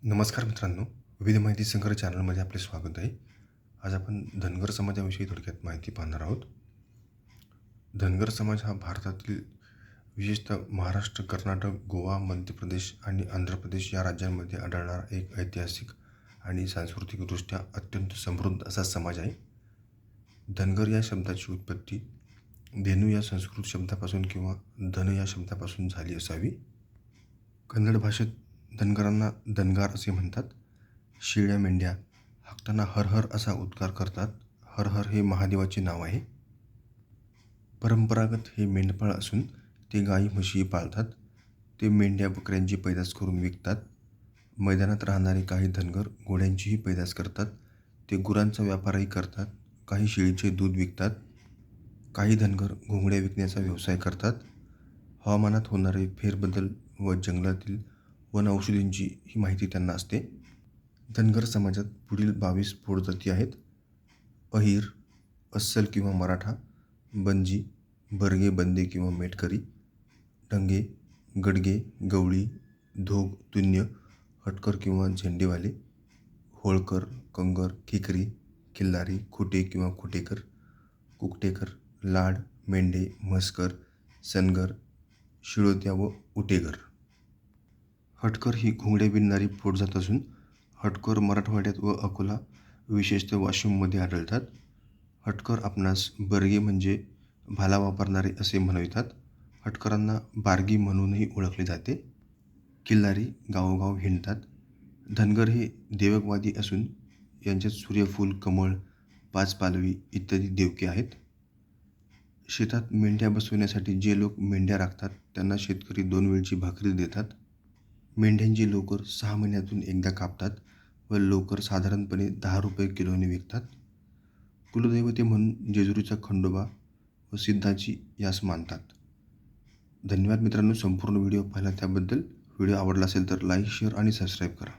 नमस्कार मित्रांनो, विविध माहिती संग्रह चॅनलमध्ये आपले स्वागत आहे. आज आपण धनगर समाजाविषयी थोडक्यात माहिती पाहणार आहोत. धनगर समाज हा भारतातील विशेषतः महाराष्ट्र, कर्नाटक, गोवा, मध्य प्रदेश आणि आंध्र प्रदेश या राज्यांमध्ये आढळणारा एक ऐतिहासिक आणि सांस्कृतिकदृष्ट्या अत्यंत समृद्ध असा समाज आहे. धनगर या शब्दाची उत्पत्ती धेनू या संस्कृत शब्दापासून किंवा धन या शब्दापासून झाली असावी. कन्नड भाषेत धनगरांना धनगार असे म्हणतात. शेळ्या मेंढ्या हाकताना हर हर असा उद्गार करतात. हर हर हे महादेवाचे नाव आहे. परंपरागत हे मेंढपाळ असून ते गाई म्हशी पाळतात. ते मेंढ्या बकऱ्यांची पैदास करून विकतात. मैदानात राहणारे काही धनगर घोड्यांचीही पैदास करतात. ते गुरांचा व्यापारही करतात. काही शेळीचे दूध विकतात. काही धनगर घोंगड्या विकण्याचा व्यवसाय करतात. हवामानात होणारे फेरबदल व जंगलातील वन औषधींची ही माहिती त्यांना असते. धनगर समाजात पुढील 22 पोटजाती आहेत. अहिर, अस्सल किंवा मराठा, बंजी, बर्गे, बंदे किंवा मेटकरी, ढंगे, गडगे, गवळी, धोग, तुन्य, हटकर किंवा झेंडेवाले, होळकर, कंगर, खिकरी, किल्लारी, खुटे किंवा खुटेकर, कुकटेकर, लाड, मेंढे, म्हसकर, सनगर, शिळोत्या व उटेगर. हटकर ही घोंगड्या विणणारी पोटजात असून हटकर मराठवाड्यात व अकोला विशेषतः वाशिममध्ये आढळतात. हटकर आपणास बर्गे म्हणजे भाला वापरणारे असे म्हणवितात. हटकरांना बार्गी म्हणूनही ओळखले जाते. किल्लारी गावोगाव हिंडतात. धनगर हे देवकवादी असून यांच्यात सूर्यफूल, कमळ, पाच पालवी इत्यादी देवके आहेत. शेतात मेंढ्या बसवण्यासाठी जे लोक मेंढ्या राखतात त्यांना शेतकरी 2 वेळची भाकरी देतात. मेंढ्यांची लोकर 6 महिन्यातून एकदा कापतात व लोकर साधारणपणे 10 रुपये किलोने विकतात. कुलदैवते म्हणून जेजुरीचा खंडोबा व सिद्धाची यास मानतात. धन्यवाद मित्रांनो, संपूर्ण व्हिडिओ पाहिला त्याबद्दल. व्हिडिओ आवडला असेल तर लाईक, शेअर आणि सबस्क्राईब करा.